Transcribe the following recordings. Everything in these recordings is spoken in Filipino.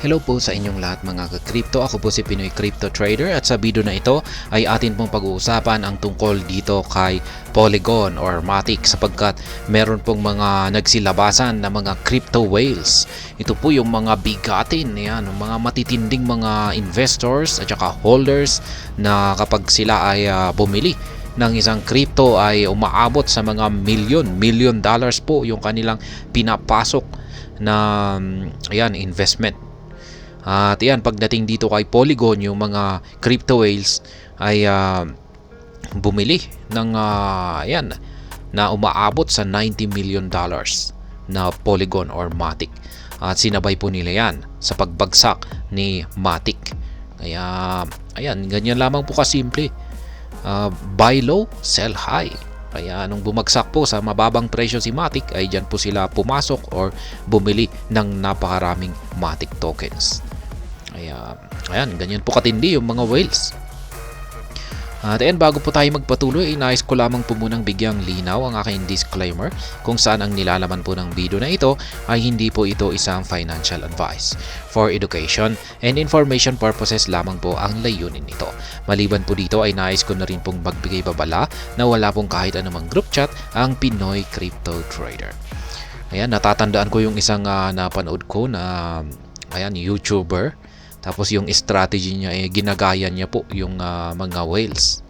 Hello po sa inyong lahat mga ka-crypto. Ako po si Pinoy Crypto Trader at sa video na ito ay atin pong pag-uusapan ang tungkol dito kay Polygon or Matic sapagkat meron pong mga nagsilabasan na mga crypto whales. Ito po yung mga bigatin, yan, mga matitinding mga investors at saka holders na kapag sila ay bumili ng isang crypto ay umaabot sa mga million dollars po yung kanilang pinapasok na investment. At yan, pagdating dito kay Polygon, yung mga crypto whales ay bumili ng na umaabot sa $90 million na Polygon or Matic. At sinabay po nila yan sa pagbagsak ni Matic. Kaya ayan, ganyan lamang po kasimple. Buy low, sell high. Kaya nung bumagsak po sa mababang presyo si Matic ay dyan po sila pumasok or bumili ng napakaraming Matic tokens. Kaya ayan, ganyan po katindi yung mga whales. At bago po tayo magpatuloy, nais ko lamang po munang bigyang linaw ang aking disclaimer kung saan ang nilalaman po ng video na ito ay hindi po ito isang financial advice. For education and information purposes lamang po ang layunin nito. Maliban po dito ay nais ko na rin pong magbigay babala na wala pong kahit anumang group chat ang Pinoy Crypto Trader. Ayan, natatandaan ko yung isang napanood ko na YouTuber. Tapos yung strategy niya ginagaya niya po yung mga whales.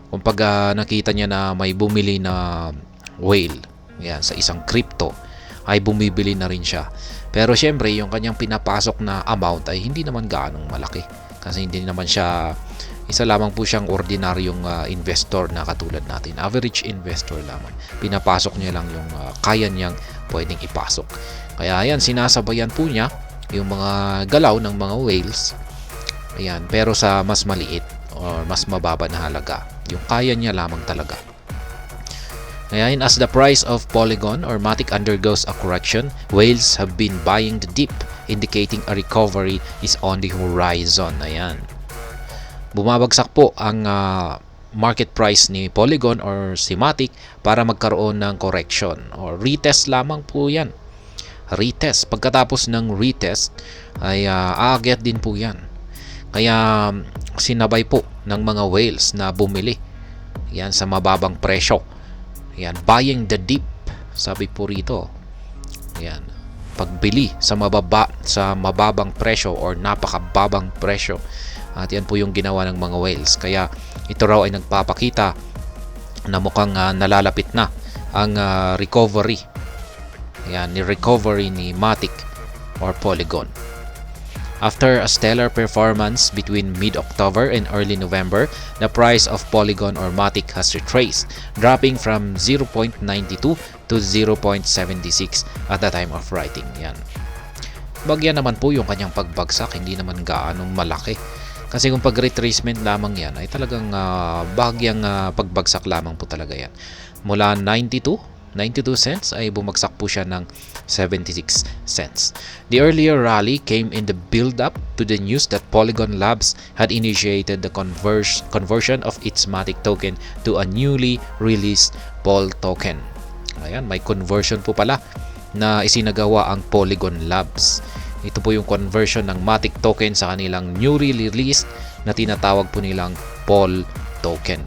Kung pag nakita niya na may bumili na whale sa isang crypto, ay bumibili na rin siya. Pero syempre yung kanyang pinapasok na amount ay hindi naman gaanong malaki. Kasi hindi naman siya, isa lamang po siyang ordinaryong investor na katulad natin. Average investor lamang. Pinapasok niya lang yung kaya niyang pwedeng ipasok. Kaya ayan, sinasabayan po niya yung mga galaw ng mga whales, ayan, pero sa mas maliit or mas mababa na halaga, yung kaya niya lamang talaga. Ayan, as the price of Polygon or Matic undergoes a correction, whales have been buying the dip, indicating a recovery is on the horizon. Ayan, bumabagsak po ang market price ni Polygon or si Matic para magkaroon ng correction or retest lamang po yan. Retest. Pagkatapos ng retest ay aakyat din po yan. Kaya sinabay po ng mga whales na bumili yan sa mababang presyo. Yan, buying the dip, sabi po rito. Yan, pagbili sa mababang presyo or napakababang presyo. At yan po yung ginawa ng mga whales. Kaya ito raw ay nagpapakita na mukhang nalalapit na ang recovery. Yan, ni recovery ni Matic or Polygon. After a stellar performance between mid-October and early November, the price of Polygon or Matic has retraced, dropping from 0.92 to 0.76 at the time of writing. Yan. Bagyan naman po yung kanyang pagbagsak, hindi naman gaanong malaki. Kasi kung pag-retracement lamang yan, ay talagang bagyang pagbagsak lamang po talaga yan. Mula 92 cents ay bumagsak po siya ng 76 cents. The earlier rally came in the build-up to the news that Polygon Labs had initiated the conversion of its Matic token to a newly released POL token. Ayan, may conversion po pala na isinagawa ang Polygon Labs. Ito po yung conversion ng Matic token sa kanilang newly released na tinatawag po nilang POL token.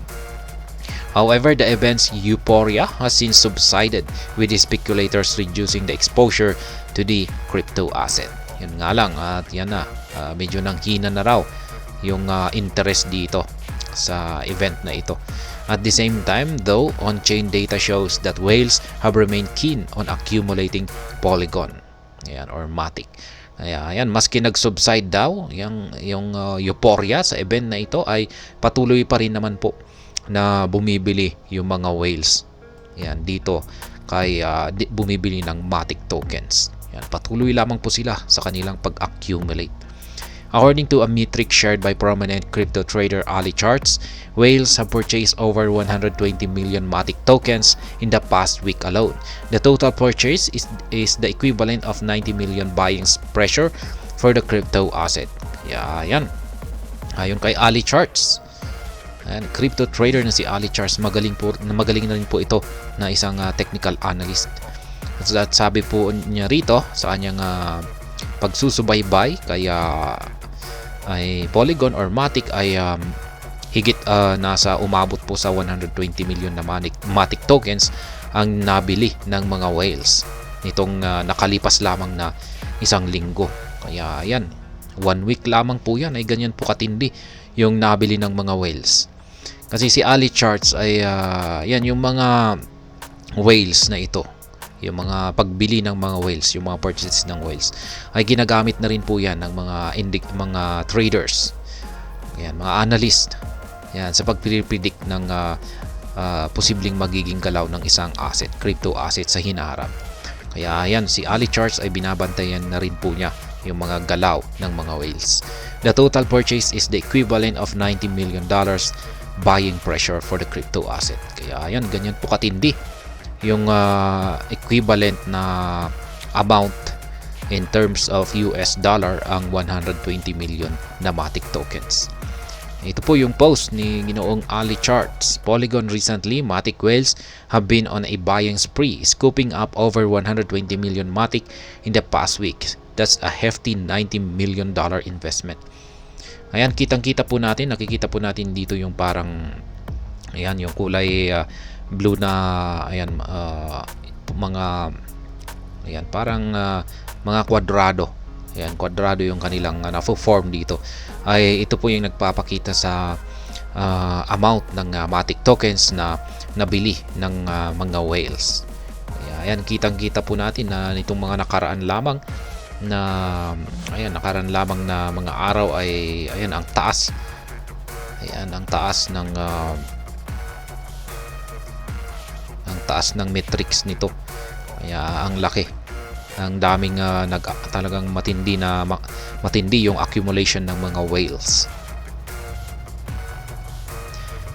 However, the event's euphoria has since subsided, with the speculators reducing the exposure to the crypto asset. Yun nga lang, at yan na, medyo nanghina na raw yung interest dito sa event na ito. At the same time, though, on-chain data shows that whales have remained keen on accumulating Polygon or Matic. Ayan, maski nag-subside daw yung euphoria sa event na ito ay patuloy pa rin naman po na bumibili yung mga whales. Yan, dito kay bumibili ng Matic tokens. Yan, patuloy lamang po sila sa kanilang pag-accumulate. According to a metric shared by prominent crypto trader Ali Charts, whales have purchased over 120 million Matic tokens in the past week alone. The total purchase is the equivalent of 90 million buying pressure for the crypto asset. Yan. Ayon kay Ali Charts, Ayan, crypto trader na si Ali Charles, magaling na rin po ito na isang technical analyst. At sabi po niya rito sa kanyang pagsusubaybay, kaya ay Polygon or Matic ay higit nasa umabot po sa 120 million na Matic tokens ang nabili ng mga whales nitong nakalipas lamang na isang linggo. Kaya yan, 1 week lamang po yan ay ganyan po katindi yung nabili ng mga whales. Kasi si Ali Charts ay yan yung mga whales na ito, yung mga pagbili ng mga whales, yung mga purchases ng whales ay ginagamit na rin po yan ng mga traders, yan, mga analyst, yan, sa pagpipredict ng posibleng magiging galaw ng isang asset, crypto asset sa hinaharap. Kaya yan, si Ali Charts ay binabantayan na rin po niya yung mga galaw ng mga whales. The total purchase is the equivalent of $90 million buying pressure for the crypto asset. Kaya yan, ganyan po katindi yung equivalent na amount in terms of US dollar ang 120 million na Matic tokens. Ito po yung post ni Ginoong Ali Charts. Polygon recently, Matic whales have been on a buying spree, scooping up over 120 million Matic in the past week. That's a hefty $90 million investment. Ayan, kitang-kita po natin, nakikita po natin dito yung parang, ayan, yung kulay blue na, ayan, ayan, parang mga kwadrado. Ayan, kwadrado yung kanilang na-form dito. Ay ito po yung nagpapakita sa amount ng Matic tokens na nabili ng mga whales. Kaya ayan, kitang-kita po natin na nitong mga nakaraan lamang na mga araw ay ayan ang taas. Ayan ang taas ng metrics nito. Kaya ang laki. Ang daming talagang matindi yung accumulation ng mga whales.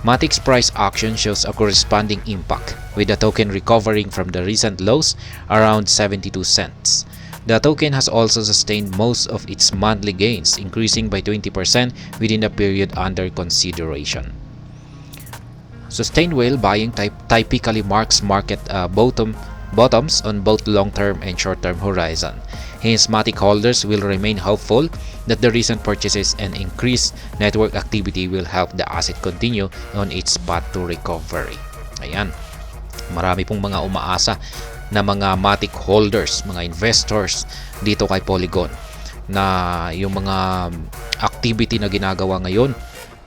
Matic's price action shows a corresponding impact, with the token recovering from the recent lows around 72 cents. The token has also sustained most of its monthly gains, increasing by 20% within the period under consideration. Sustained whale buying typically marks market bottoms on both long-term and short-term horizon. Hence, Matic holders will remain hopeful that the recent purchases and increased network activity will help the asset continue on its path to recovery. Ayan, marami pong mga umaasa na mga Matic holders, mga investors dito kay Polygon na yung mga activity na ginagawa ngayon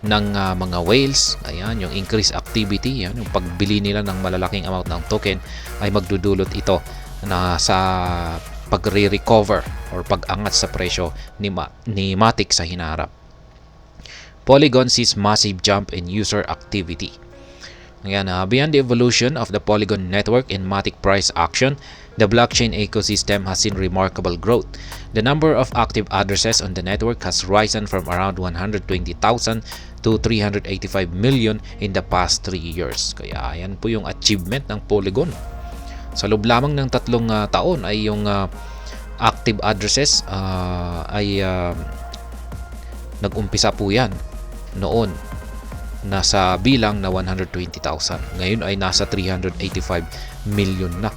ng mga whales, ayan, yung increased activity, yan, yung pagbili nila ng malalaking amount ng token ay magdudulot ito na sa pagre-recover or pag-angat sa presyo ni Matic sa hinaharap. Polygon sees massive jump in user activity. Ayan, beyond the evolution of the Polygon network and Matic price action, the blockchain ecosystem has seen remarkable growth. The number of active addresses on the network has risen from around 120,000 to 385 million in the past 3 years. Kaya ayan po yung achievement ng Polygon. Sa loob lamang ng 3 taon ay yung active addresses ay nag-umpisa po yan noon nasa bilang na 120,000. Ngayon ay nasa 385 million na.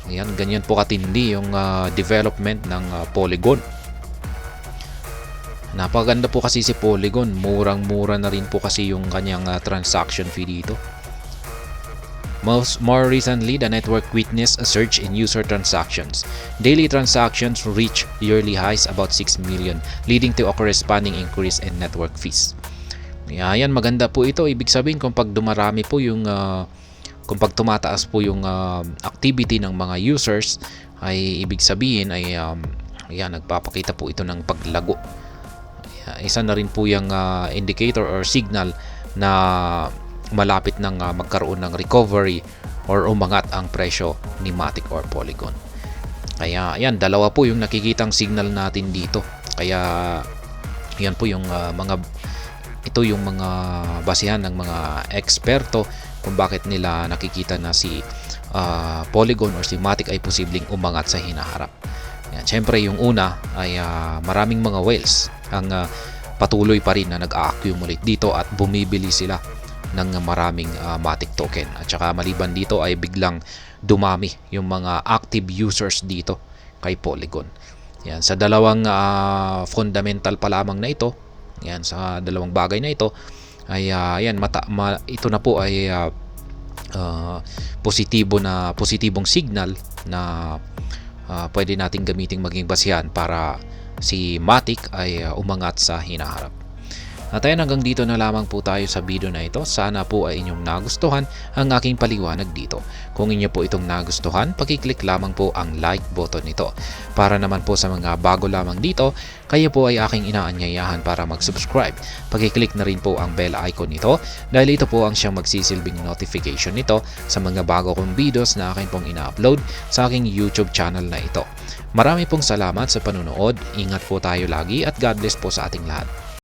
Ayan, ganyan po katindi yung development ng Polygon. Napaganda po kasi si Polygon, murang-mura na rin po kasi yung kanyang transaction fee dito. More recently, the network witnessed a surge in user transactions. Daily transactions reached yearly highs about 6 million, leading to a corresponding increase in network fees. Ayan, maganda po ito. Ibig sabihin kung pag dumarami po yung kung pag tumataas po yung activity ng mga users, ay ibig sabihin ay ayan, nagpapakita po ito ng paglago. Isa na rin po yung indicator or signal na malapit nang magkaroon ng recovery or umangat ang presyo ni Matic or Polygon. Kaya ayan, dalawa po yung nakikitang signal natin dito. Kaya yan po yung ito yung mga basihan ng mga eksperto kung bakit nila nakikita na si Polygon or si Matic ay posibleng umangat sa hinaharap. Yan, syempre yung una ay maraming mga whales ang patuloy pa rin na nag-accumulate dito at bumibili sila ng maraming Matic token. At saka maliban dito ay biglang dumami yung mga active users dito kay Polygon. Yan, sa dalawang fundamental pa lamang na ito, yan, sa dalawang bagay na ito, ay yan, ito na po ay positibong signal na pwede nating gamiting maging basihan para si Matic ay umangat sa hinaharap. At ayan, hanggang dito na lamang po tayo sa video na ito. Sana po ay inyong nagustuhan ang aking paliwanag dito. Kung inyo po itong nagustuhan, pakiclick lamang po ang like button nito. Para naman po sa mga bago lamang dito, kayo po ay aking inaanyayahan para mag-subscribe. Pakiclick na rin po ang bell icon nito dahil ito po ang siyang magsisilbing notification nito sa mga bago kong videos na aking pong ina-upload sa aking YouTube channel na ito. Marami pong salamat sa panunood. Ingat po tayo lagi at God bless po sa ating lahat.